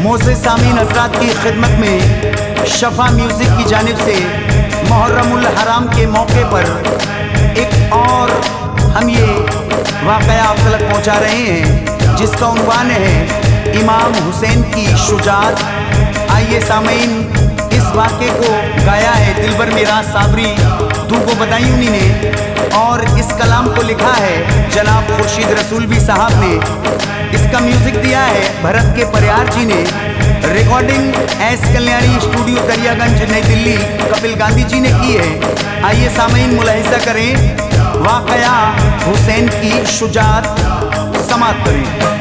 मोसे सामीन हज़रात की खिदमत में शफा म्यूज़िक की जानिब से मुहर्रमुल हराम के मौके पर एक और हम ये वाक़या आप तक पहुँचा रहे हैं जिसका उन्वान है इमाम हुसैन की शुजाअत। आइए सामीन, इस वाक़े को गाया है दिलबर मेरा साबरी तू को बताई उन्हीं ने, और इस कलाम को लिखा है जनाब खुर्शीद रसूलवी साहब ने। इसका म्यूज़िक दिया है भरत के परियार जी ने। Recording S Kalyani studio Daryaganj नई दिल्ली कपिल गांधी जी ने की है। आइए सामीन मुलाहिज़ा करें वाक़या हुसैन की शुजाअत, समाअत करें।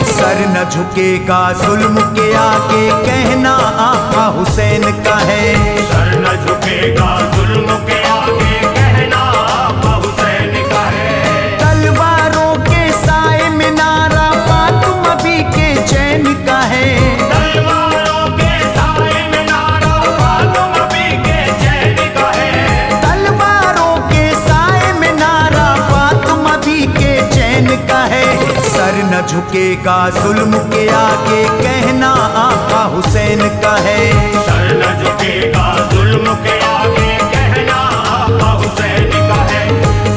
सर न झुकेगा जुल्म के आगे, कहना आका हुसैन का है। सर न झुकेगा जुल्म के आगे, कहना आका हुसैन का है। तलवारों के साए में नारा फातिमा भी के चैन का है। तलवारों के साए में नारा फातिमा भी के चैन का है। तलवारों के साए में नारा फातिमा भी के चैन का है। सर न झुकेगा जुल्म के आगे, कहना आका हुसैन का है। सर न झुकेगा जुल्म के आगे, कहना आका हुसैन का है।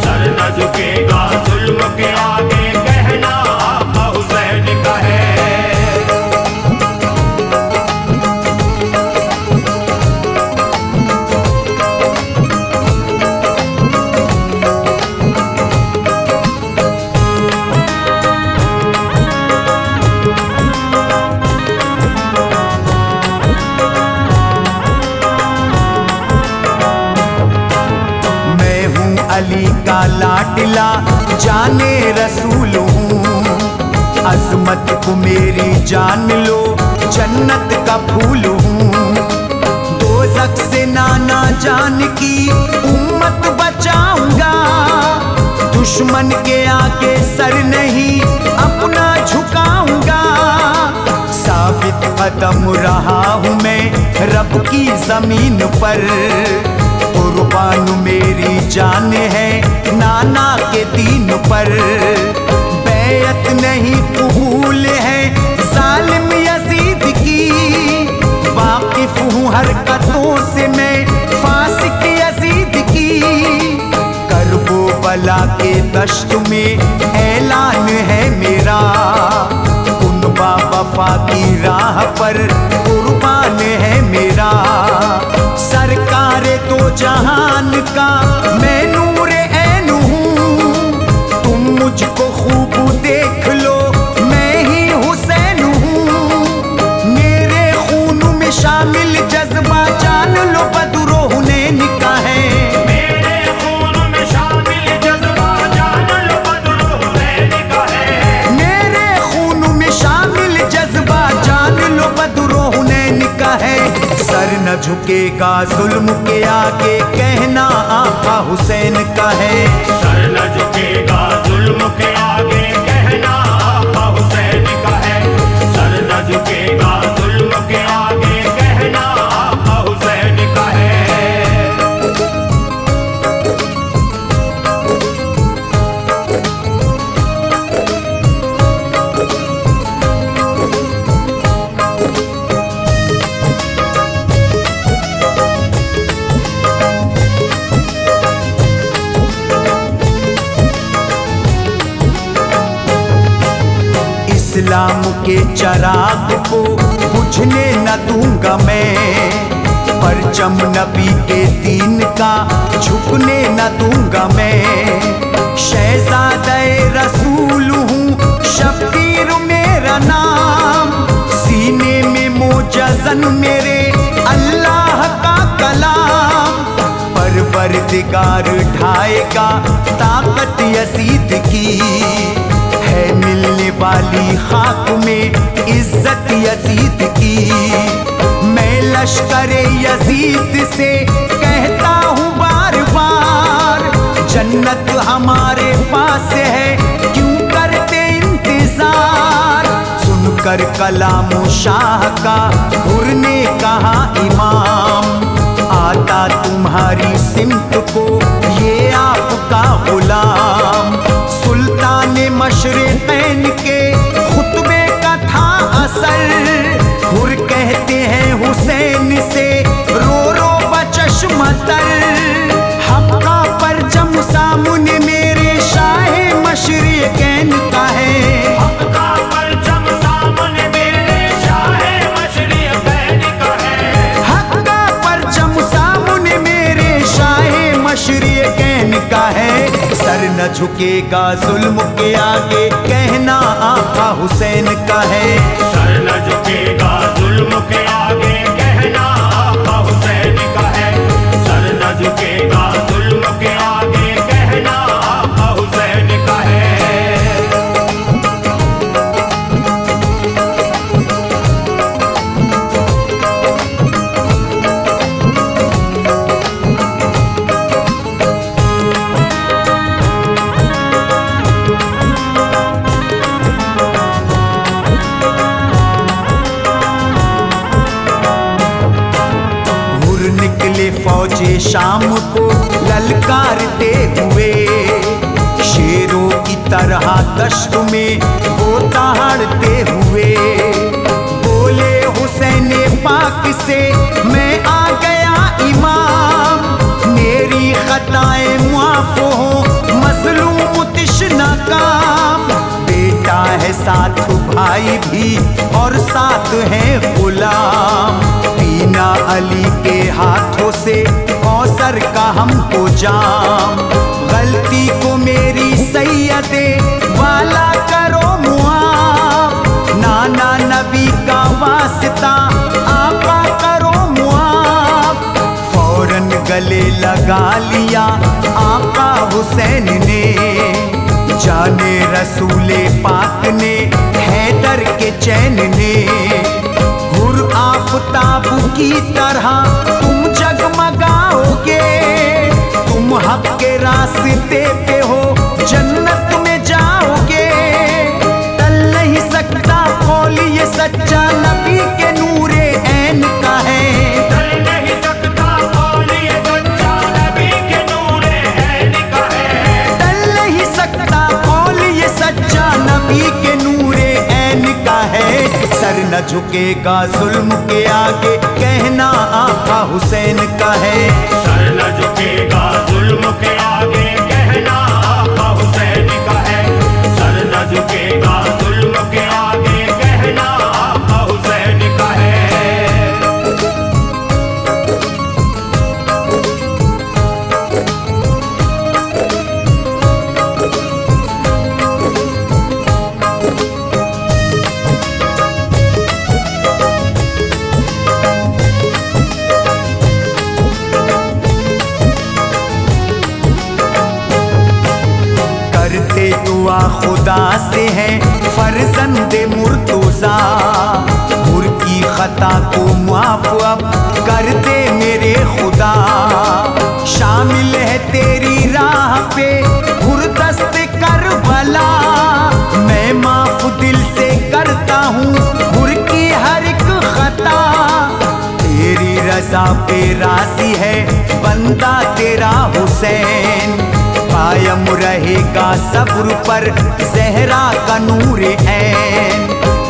सर न झुकेगा जुल्म के आगे, कहना आका हुसैन का है। अली का लाडला जाने रसूल हूँ, अज़मत को मेरी जान लो जन्नत का फूल हूँ। दोज़ख से नाना जान की उम्मत बचाऊंगा, दुश्मन के आगे सर नहीं अपना झुकाऊंगा। साबित कदम रहा हूँ मैं रब की ज़मीन पर, कुर्बान मेरी जान है नाना के दीन पर। बैयत नहीं कबूल है जालिम यजीद की, वाकिफ हूँ हरकतों से मैं फासिक यजीद की। करबो बला के दश्त में ऐलान है मेरा, कुनबा वफा की राह पर कुर्बान है मेरा। सरकारे तो जहान का मैं नूरे ऐन हूँ, तुम मुझको खूब देख लो मैं ही हुसैन हूँ। मेरे खून में शामिल जज्बा जान लो बदरो हुनैन का है। मेरे खून में शामिल जज्बा जान लो बदरो हुनैन का है। मेरे खून में शामिल जज्बा जान लो बदरो हुनैन का है। सर न झुकेगा जुल्म के आगे, कहना आका हुसैन का है। सर न झुकेगा जुल्म के आगे, कहना आका हुसैन का है। सर न झुकेगा जुल्म के आगे, कहना आका हुसैन का है। इस्लाम के चराग को बुझने न दूंगा मैं, परचम नबी के दीन का झुकने न दूंगा मैं। शहज़ादे रसूल हूँ शब्बीर मेरा नाम, सीने में मोजज़न मेरे अल्लाह का कलाम। परवरदिगार ढाएगा ताकत यजीद की, है मिलने वाली खाक में इज्जत यजीद की। लश्करे यजीद से कहता हूँ बार बार, जन्नत हमारे पास है क्यों करते इंतजार। सुनकर कलाम शाह का हुर ने कहा इमाम, आता तुम्हारी सिमत को ये आपका गुलाम। सुल्तान मशरिक़ैन के खुतबे का था असर, हुर कहते हैं हुसैन से रो रो बचश्मतर। हक का परचम सामने मेरे शाहे मशरिक़ैन का है, हक का परचम सामने मेरे शाहे मशरिक़ैन का है। हक का परचम सामने मेरे शाहे मशरिक़ैन का है। सर न झुकेगा जुल्म के आगे कहना आका हुसैन का है। सर न झुकेगा जुल्म के आगे कहना आका हुसैन का है। सर न झुकेगा जुल्म के आगे कहना आका हुसैन का है। निकले फौजे शाम को ललकारते हुए, शेरों की तरह दश्त में वो दहाड़ते हुए। बोले हुसैन पाक से मैं आ गया इमाम, मेरी खताएं मुआफ हो मजलूम तिश्ना काम। बेटा है साथ भाई भी और साथ है गुलाम, पीना अली के हाथों से कौसर का हमको जाम। गलती को मेरी सैयदे वाला करो मुआफ, नाना नबी का वास्ता आपा करो मुआफ। फौरन गले लगा लिया आका हुसैन ने, जाने रसूले पाक ने हैदर के चैन ने। हुर आफताब की तरह तुम जगमगाओगे, तुम हक के रास्ते पे हो जन्नत में जाओगे। टल नहीं सकता कौल ये सच्चा नबी के नूरे ऐन का है, टल नहीं सकता कौल ये सच्चा नबी के नूरे ऐन का है। टल नहीं सकता कौल ये सच्चा नबी के नूरे ऐन का है। सर न झुकेगा जुल्म के आगे कहना आका हुसैन का है। सर न झुकेगा जुल्म के आगे कहना आका हुसैन का है। सर न झुकेगा जुल्म के आगे कहना आका हुसैन का है। करते दुआ खुदा से है फर्जंदे मुर्तुज़ा, हुर की खता को माफ अब कर दे मेरे खुदा। शामिल है तेरी राह पे हुर दस्त करबला, मैं माफ दिल से करता हूँ हुर की हर एक खता। तेरी रजा पे राजी है बंदा तेरा हुसैन, कायम रहेगा सब्र पर ज़हरा का नूर ऐन।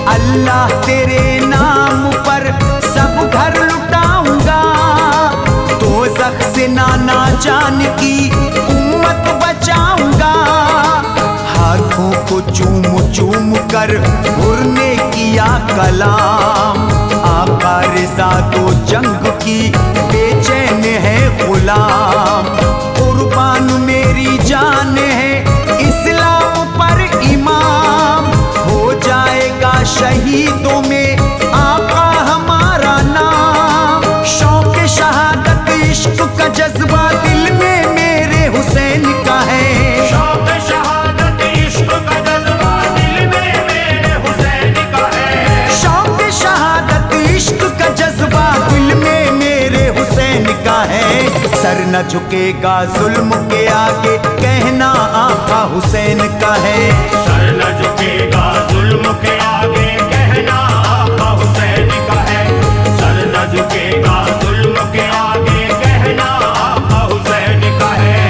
अल्लाह तेरे नाम पर सब घर लुटाऊंगा, दोज़ख से नाना जान की उम्मत बचाऊंगा। हाथों को चूम चूम कर हुर ने किया कलाम, आका रिज़ा तो जंग की बेचैन है गुलाम। कुर्बान मेरी जान है इस्लाम पर इमाम, हो जाएगा शहीदों में आका हमारा नाम। शौक शहादत इश्क का जज्बा दिल में मेरे हुसैन का है, शौक शहादत इश्क का जज्बा दिल में मेरे हुसैन का है। शौक शहादत इश्क का जज्बा दिल में सर न झुकेगा जुल्म के आगे, कहना आका हुसैन का है। सर न झुकेगा जुल्म के आगे, कहना आका हुसैन का है। सर न झुकेगा जुल्म के आगे, कहना आका हुसैन का है।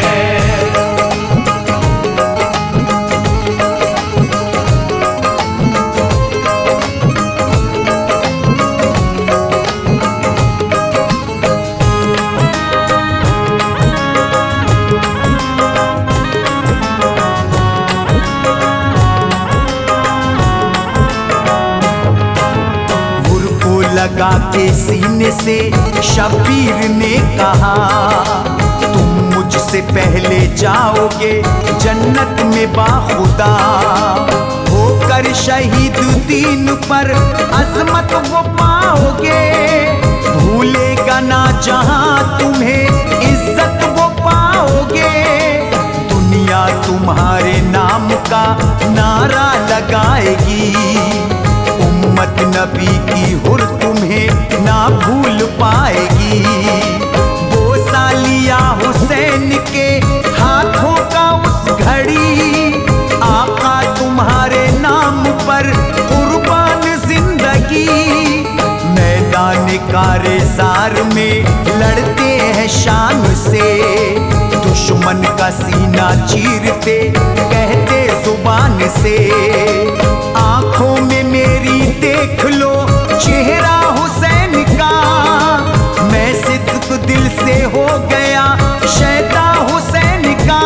लगा के सीने से शबीर ने कहा, तुम मुझसे पहले जाओगे जन्नत में बाखुदा। होकर शहीद दीन पर अजमत वो पाओगे, भूलेगा ना जहां तुम्हें इज्जत वो पाओगे। दुनिया तुम्हारे नाम का नारा लगाएगी, उम्मत नबी की हुर तुम्हें ना भूल पाएगी। बोसा लिया हुसैन के हाथों का उस घड़ी, आका तुम्हारे नाम पर कुर्बान जिंदगी। मैदान कारेज़ार में लड़ते हैं शान से, दुश्मन का सीना चीरते कहते जुबान से। आंखों में मेरी देख लो चेहरा हुसैन का, मैं सिद्क दिल से हो गया शैदा हुसैन का।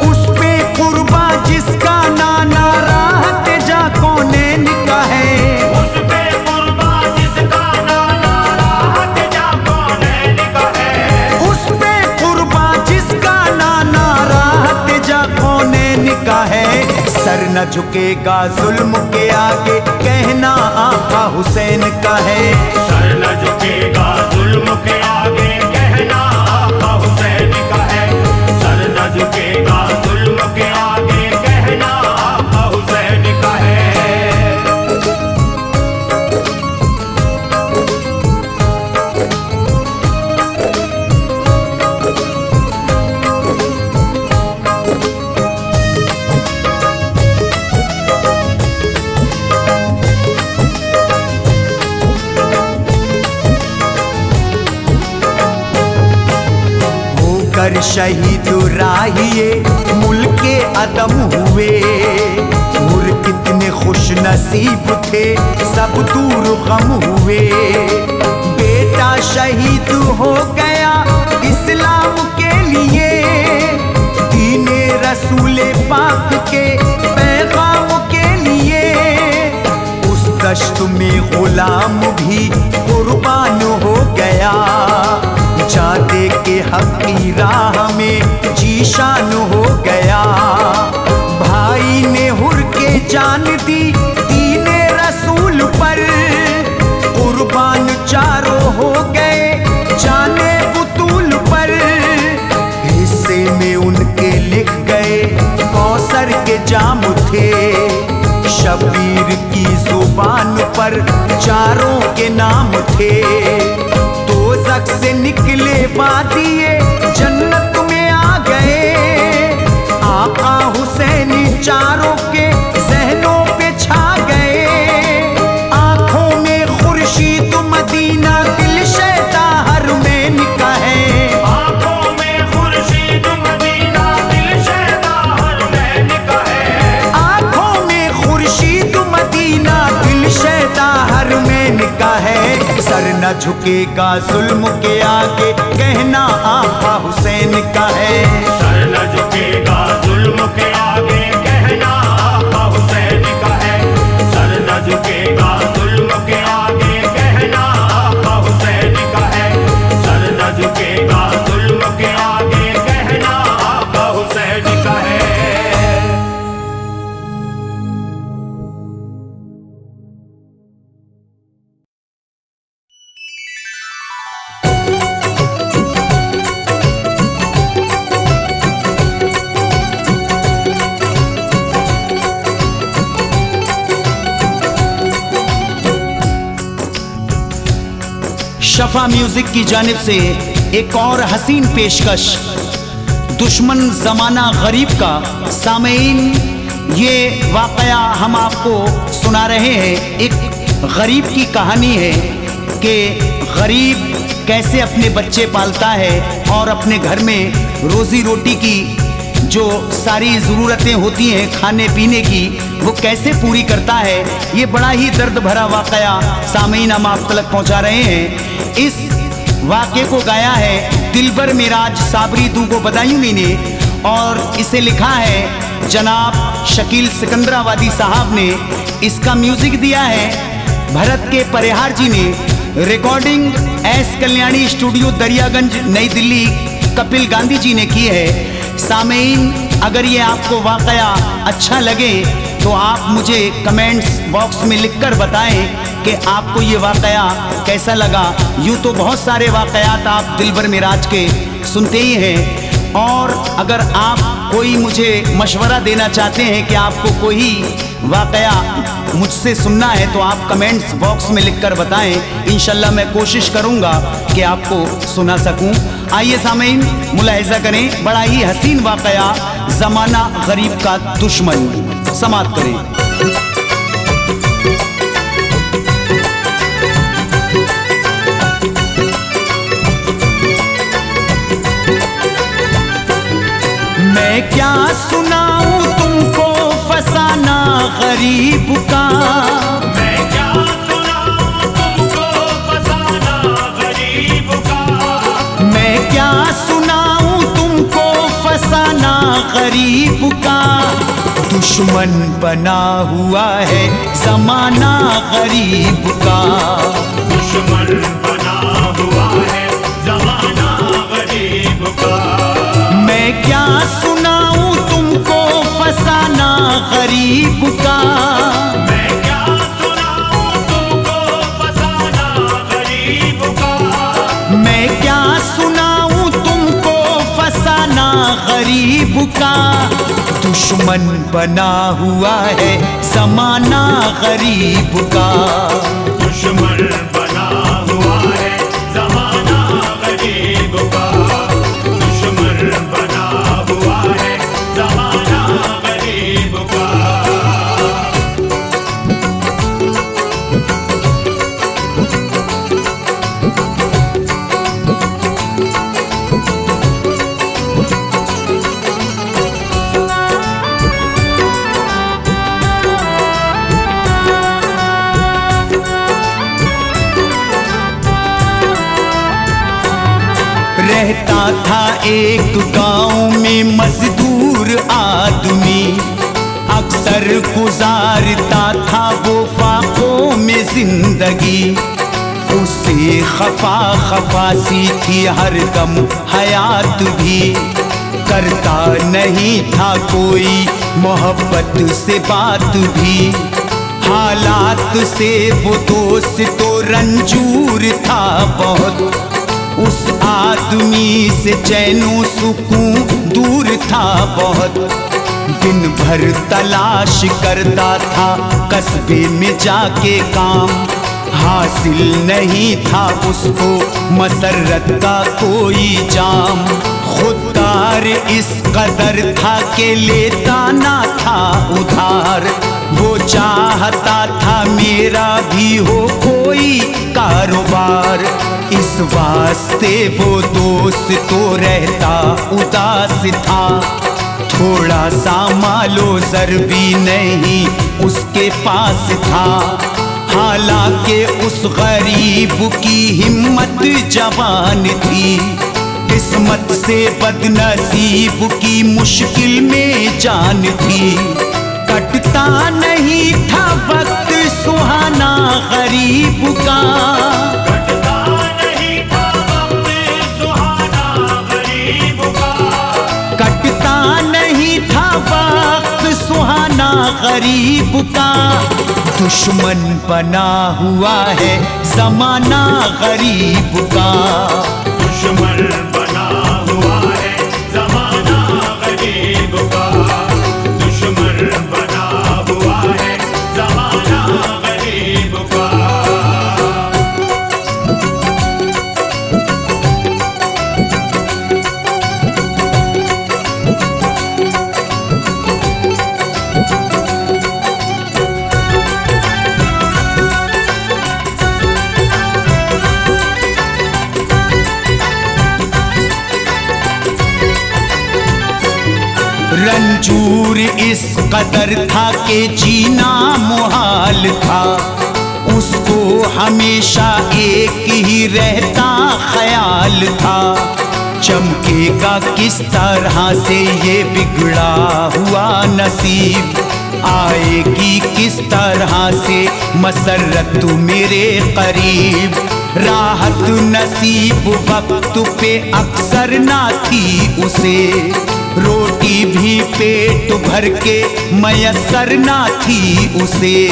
उस पे कुर्बा जिसका नाना राहत जा कौनैन का है। उस पे कुर्बा जिसका नाना राहत जा कौनैन का है। उस पे कुर्बा जिसका नाना राहत जा कौनैन का है। सर न झुकेगा जुल्म के आगे, कहना आका हुसैन का है। सर न झुकेगा जुल्म के आगे, कहना आका हुसैन का है। सर न झुकेगा जुल्म के आगे, कहना आका हुसैन का है। कर शहीद राहिए मुल्के अदम हुए, और कितने खुश नसीब थे सब दूर गम हुए। बेटा शहीद हो गया इस्लाम के लिए, दीने रसूले पाक के पैगाम के लिए। उस दश्त में गुलाम भी कुर्बान हो गया, जाते के हक की राह में जीशान हो गया। भाई ने हुर के जान दी दीने रसूल पर, कुर्बान चारों हो गए जाने बुतूल पर। हिस्से में उनके लिख गए कौसर के जाम थे, शबीर की जुबान पर चारों के नाम थे। दोज़ख से निकले वादिए जन्नत में आ गए, आका हुसैनी चारों के ज़हनों पे छा गए। आंखों में खुर्शीद मदीना दिल शैदा हरमैन का है। आंखों में खुर्शीद मदीना दिल शैदा हरमैन का है। आंखों में खुर्शीद मदीना दिल शैदा हरमैन का है। सर न झुकेगा जुल्म के आगे, कहना आका हुसैन का है। सर न झुकेगा जुल्म के आगे, कहना आका हुसैन का है। सर न झुकेगा जुल्म के आगे, कहना आका हुसैन का है। सर न झुकेगा जुल्म के आगे, कहना आका हुसैन का है। शफा म्यूजिक की जानिब से एक और हसीन पेशकश दुश्मन ज़माना गरीब का। सामीन, ये वाक़या हम आपको सुना रहे हैं। एक गरीब की कहानी है कि गरीब कैसे अपने बच्चे पालता है और अपने घर में रोज़ी रोटी की जो सारी ज़रूरतें होती हैं खाने पीने की, वो कैसे पूरी करता है। ये बड़ा ही दर्द भरा वाक़या सामीन हम आप तक पहुँचा रहे हैं। इस वाक़े को गाया है दिलबर मिराज साबरी दूगो बदायूनी ने और इसे लिखा है जनाब शकील सिकंदराबादी साहब ने। इसका म्यूज़िक दिया है भरत के परिहार जी ने। Recording S Kalyani studio Daryaganj नई दिल्ली कपिल गांधी जी ने की है। सामीन, अगर ये आपको वाक़या अच्छा लगे तो आप मुझे कमेंट्स बॉक्स में लिखकर बताएं कि आपको ये वाक़या कैसा लगा। यूँ तो बहुत सारे वाक़यात आप दिलबर मिराज के सुनते ही हैं, और अगर आप कोई मुझे मशवरा देना चाहते हैं कि आपको कोई वाक़या मुझसे सुनना है तो आप कमेंट्स बॉक्स में लिखकर बताएं। इंशाल्लाह मैं कोशिश करूंगा कि आपको सुना सकूं। आइए सामीन, मुलाहिज़ा करें बड़ा ही हसीन वाक़या ज़माना गरीब का दुश्मन। समाप्त करें। मैं क्या सुनाऊं तुमको फसाना गरीब का। मैं क्या सुनाऊं तुमको फसाना गरीब का। मैं क्या सुनाऊं तुमको फसाना गरीब का। दुश्मन बना हुआ है ज़माना गरीब का। दुश्मन बना हुआ है ज़माना गरीब का। मैं क्या सुनाऊं तुमको फसाना गरीब का। मैं क्या सुनाऊं तुमको फसाना गरीब का। मैं क्या सुनाऊं तुमको फसाना गरीब का। दुश्मन बना हुआ है ज़माना गरीब का। दुश्मन बना हुआ है ज़माना गरीब का। दुश्मन बना हुआ है ज़माना गरीब का। रहता था एक गांव में मजदूर आदमी, अक्सर गुजारता था वो फाकों में जिंदगी। उसे खफा खफा सी थी हर दम हयात भी, करता नहीं था कोई मोहब्बत से बात भी। हालात से वो दोस्त तो रंजूर था बहुत, उस आदमी से चैनो सुकून दूर था बहुत। दिन भर तलाश करता था कस्बे में जाके काम, हासिल नहीं था उसको मसरत का कोई जाम। खुददार इस कदर था कि लेता ना था उधार, वो चाहता था मेरा भी हो कोई कारोबार। इस वास्ते वो दोस्त तो रहता उदास था, थोड़ा सा मालो ज़र भी नहीं उसके पास था। हालांकि उस गरीब की हिम्मत जवान थी, किस्मत से बदनसीब की मुश्किल में जान थी। कटता नहीं था वक्त सुहाना गरीब का, कटता नहीं था वक्त सुहाना गरीब का। कटता नहीं था वक्त सुहाना गरीब का। दुश्मन बना हुआ है ज़माना गरीब का। दुश्मन बना हुआ है ज़माना गरीब का। दुश्मन बना हुआ है ज़माना गरीब का। रंजूर इस कदर था कि जीना मुहाल था। उसको हमेशा एक ही रहता ख्याल था, चमकेगा किस तरह से ये बिगड़ा हुआ नसीब, आएगी किस तरह से मसरत मेरे करीब। राहत नसीब वक्त पे अक्सर ना थी उसे, रोटी भी पेट भर के मयसर ना थी उसे।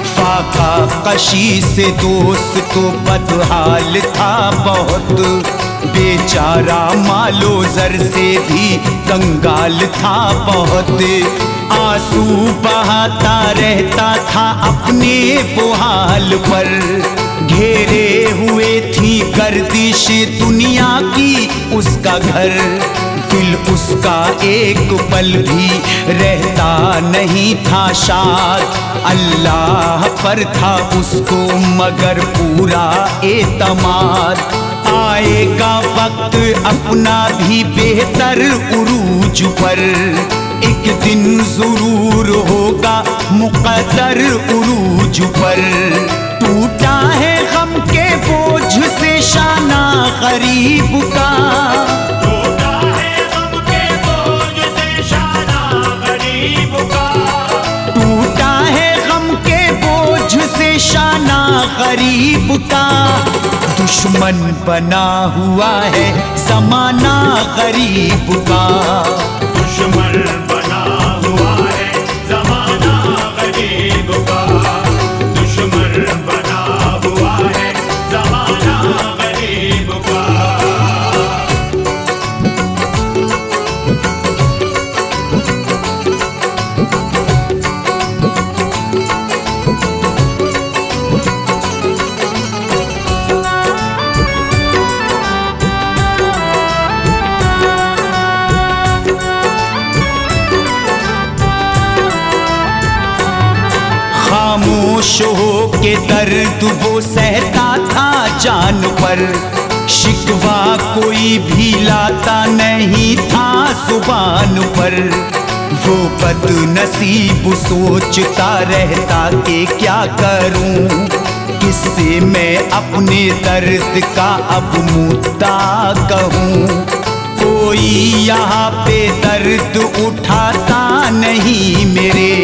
फाका कशी से दोस्त तो बदहाल था बहुत, बेचारा मालो जर से भी कंगाल था बहुत। आंसू बहाता रहता था अपने वो हाल पर, घेरे हुए थी गर्दिशें दुनिया की उसका घर। दिल उसका एक पल भी रहता नहीं था शाद, अल्लाह पर था उसको मगर पूरा एतमाद। आएगा वक्त अपना भी बेहतर उरूज पर, एक दिन जरूर होगा मुक़द्दर उरूज पर। टूटा है गम के बोझ से शाना गरीब का, टूटा है गम के बोझ से शाना गरीब का, टूटा है गम के बोझ से शाना गरीब का। दुश्मन बना हुआ है ज़माना गरीब का, दुश्मन बना हुआ है ज़माना गरीब का, दुश्मन बना हुआ है ज़माना गरीब का। खामोश हो के दर्द वो सहता था जान पर, शिकवा कोई भी लाता नहीं था जुबान पर। वो बदनसीब सोचता रहता कि क्या करूं, किससे मैं अपने दर्द का अब मुद्दा कहूं। कोई यहाँ पे दर्द उठाता नहीं मेरे,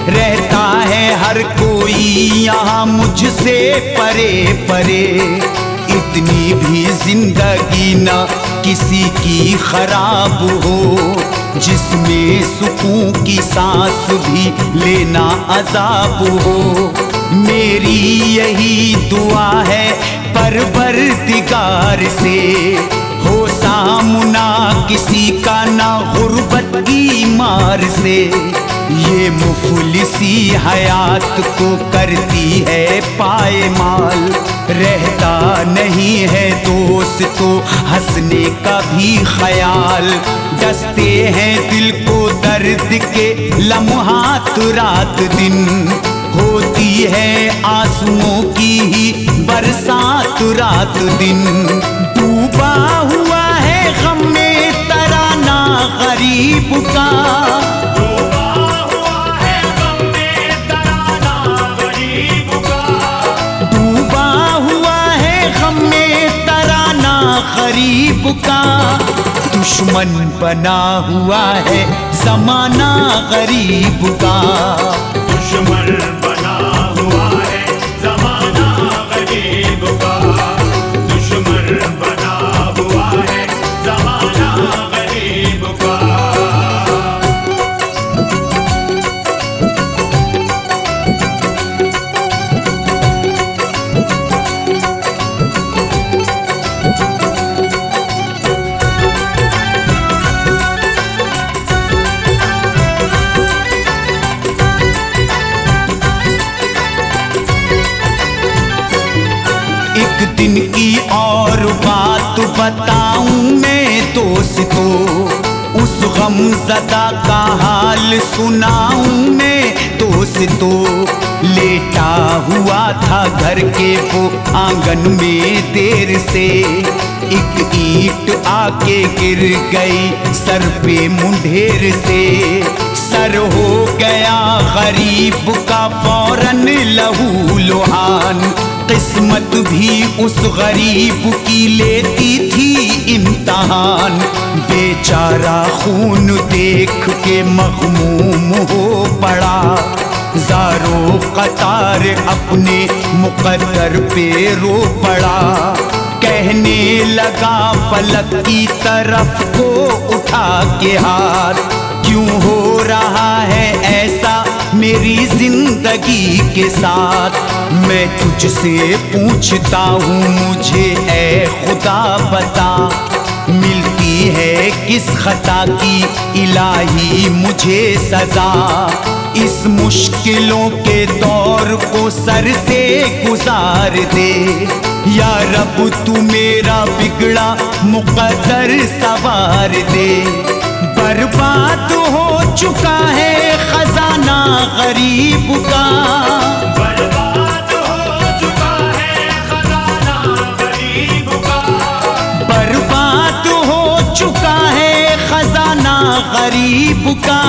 रहता है हर कोई यहाँ मुझसे परे परे। इतनी भी जिंदगी न किसी की खराब हो, जिसमें सुकून की सांस भी लेना अजाब हो। मेरी यही दुआ है परवरदिगार से, हो सामना किसी का ना गुर्बत की मार से। ये मुफलिसी हयात को करती है पायमाल, रहता नहीं है दोस्त तो हंसने का भी ख्याल। डसते हैं दिल को दर्द के लम्हात रात दिन, होती है आंसुओं की ही बरसात रात दिन। डूबा हुआ है गम में तराना गरीब का, डूबा हुआ है गम में तराना गरीब का, डूबा हुआ है गम में तराना गरीब का। दुश्मन बना हुआ है ज़माना गरीब का, दुश्मन बना हुआ है ज़माना गरीब का, दुश्मन बना हुआ है ज़माना गरीब का। दिन की और बात बताऊं मैं दोस्तों, उस गमज़दा का हाल सुनाऊं मैं दोस्तों। लेटा हुआ था घर के वो आंगन में देर से, एक ईंट आके गिर गई सर पे मुंढेर से, सर हो गया गरीब का फौरन लहू लुहान। किस्मत भी उस गरीब की लेती थी इम्तहान, बेचारा खून देख के मग़मूम हो पड़ा, ज़ारो कतार अपने मुक़द्दर पे रो पड़ा। कहने लगा फलक की तरफ को उठा के हाथ, क्यों हो रहा है ऐसा मेरी जिंदगी के साथ। मैं तुझसे पूछता हूँ मुझे ऐ खुदा बता, मिलती है किस खता की इलाही मुझे सजा। इस मुश्किलों के दौर को सर से गुजार दे, या रब तू मेरा बिगड़ा मुक़द्दर सवार दे। बर्बाद हो चुका है खजाना गरीब का, बर्बाद हो चुका है खजाना गरीब का, बर्बाद हो चुका है खजाना गरीब का।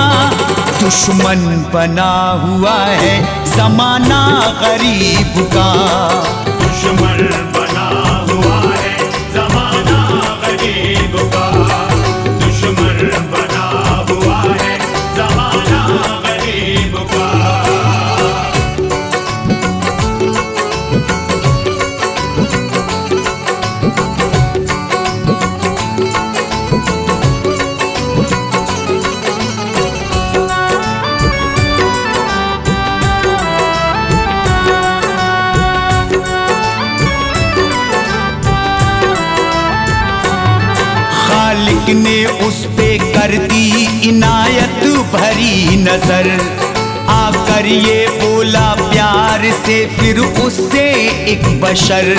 दुश्मन बना हुआ है ज़माना गरीब का, दुश्मन बना हुआ है ज़माना गरीब का, दुश्मन बना हुआ है ज़माना गरीब का। खालिक ने उस पे कर दी इनायत भरी नजर, आकर ये बोला प्यार से फिर उससे एक बशर।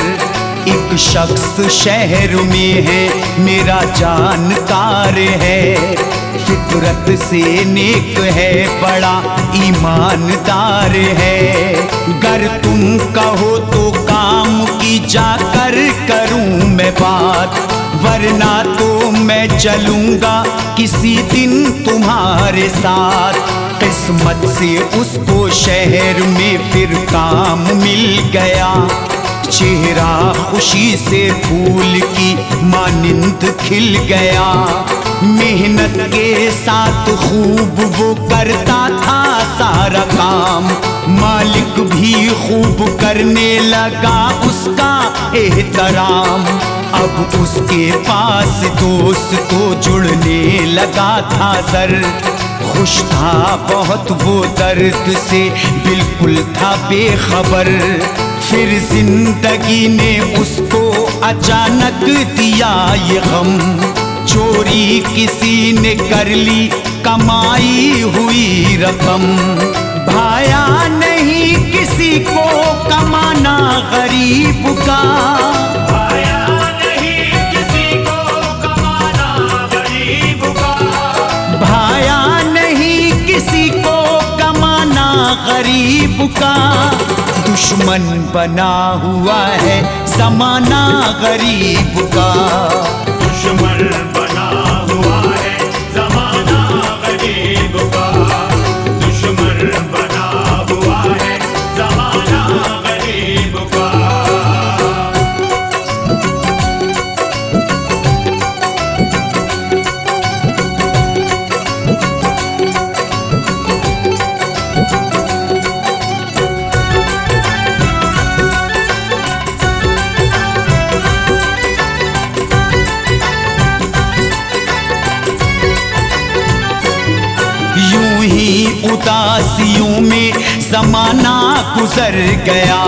एक शख्स शहर में है मेरा जानकार है, फितरत से नेक है बड़ा ईमानदार है। गर तुम कहो तो काम की जाकर करूं मैं बात, वरना तो मैं चलूंगा किसी दिन तुम्हारे साथ। किस्मत से उसको शहर में फिर काम मिल गया, चेहरा खुशी से फूल की मानिंद खिल गया। मेहनत के साथ खूब वो करता था सारा काम, मालिक भी खूब करने लगा उसका एहतराम। अब उसके पास दोस्त तो जुड़ने लगा था सर, खुश था बहुत वो दर्द से बिल्कुल था बेखबर। फिर जिंदगी ने उसको अचानक दिया ये गम, चोरी किसी ने कर ली कमाई हुई रकम। भाया नहीं किसी को कमाना गरीब का, भाया नहीं किसी को कमाना गरीब का, भाया नहीं किसी को कमाना गरीब का। दुश्मन बना हुआ है ज़माना गरीब का, दुश्मन बना हुआ है ज़माना गरीब का, दुश्मन बना हुआ है ज़माना गरीब का। यूं ही उदासियों में ज़माना गुजर गया,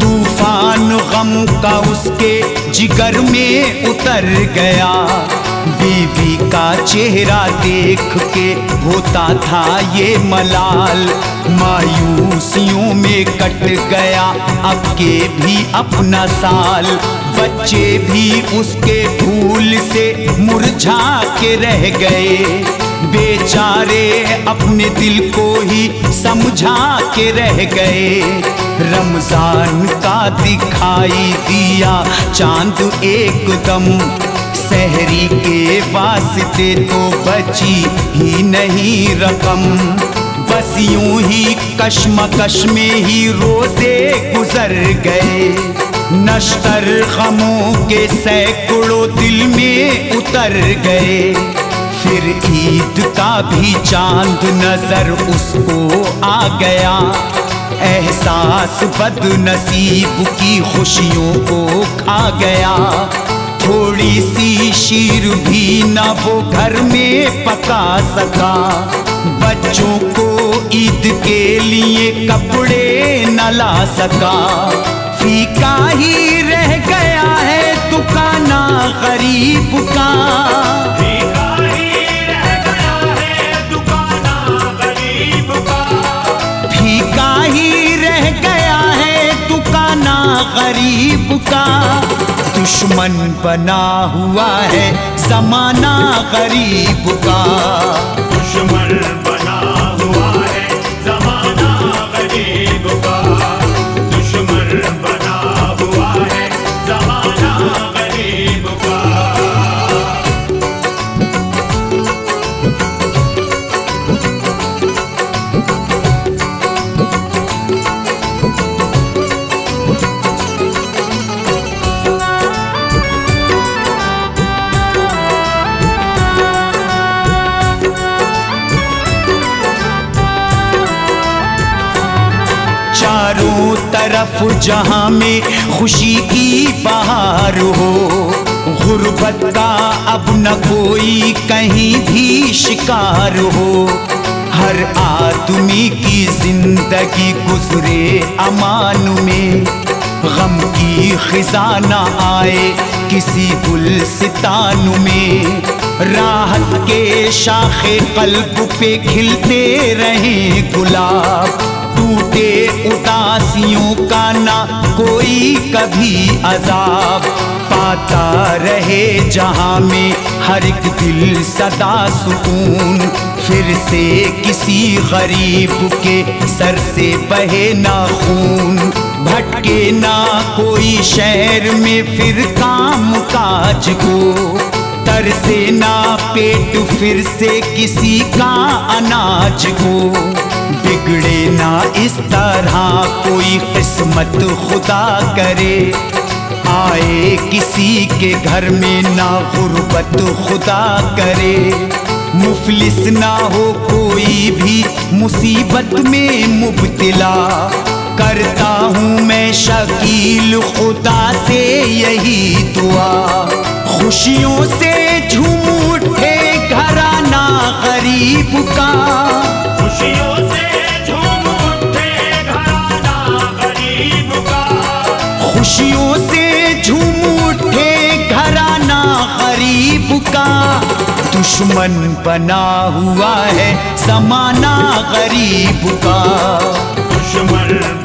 तूफान गम का उसके जिगर में उतर गया। बीवी का चेहरा देख के होता था ये मलाल, मायूसियों में कट गया अब के भी अपना साल। बच्चे भी उसके फूल से मुरझा के रह गए, बेचारे अपने दिल को ही समझा के रह गए। रमजान का दिखाई दिया चांद एकदम, सहरी के वास्ते तो बची ही नहीं रकम। बस यूं ही कश्मकश में ही रोजे गुजर गए, नश्तर गमों के सैकड़ों दिल में उतर गए। फिर ईद का भी चांद नजर उसको आ गया, एहसास बदनसीब की खुशियों को खा गया। थोड़ी सी शीर भी न वो घर में पका सका, बच्चों को ईद के लिए कपड़े न ला सका। फीका ही रह गया है दुकाना गरीब का, फीका ही रह गया है दुकाना गरीब का। फीका ही रह गया है दुकाना गरीब का। दुश्मन बना हुआ है जमाना गरीब का, दुश्मन बना हुआ है जमाना गरीब का। दुश्मन बना हुआ है जमाना गरीब का। चारों तरफ जहां में खुशी की बहार हो, गुर्बत का अब न कोई कहीं भी शिकार हो। हर आदमी की जिंदगी गुजरे अमान में, गम की खिजाना आए किसी गुलसितान में। राहत के शाखे कल्ब पे खिलते रहे गुलाब, टूटे उदासियों का ना कोई कभी अजाब। पाता रहे जहां में हर एक दिल सदा सुकून, फिर से किसी गरीब के सर से बहे ना खून। भटके ना कोई शहर में फिर काम काज को, तरसे ना पेट फिर से किसी का अनाज को। बिगड़े ना इस तरह कोई किस्मत खुदा करे, आए किसी के घर में ना गुर्बत खुदा करे। मुफलिस ना हो कोई भी मुसीबत में मुब्तला, करता हूँ मैं शकील खुदा से यही दुआ। खुशियों से झूम उठे घराना गरीब का, खुशियों से झूम उठे घराना गरीब का। खुशियों से झूम उठे घराना गरीब का। दुश्मन बना हुआ है जमाना गरीब का, दुश्मन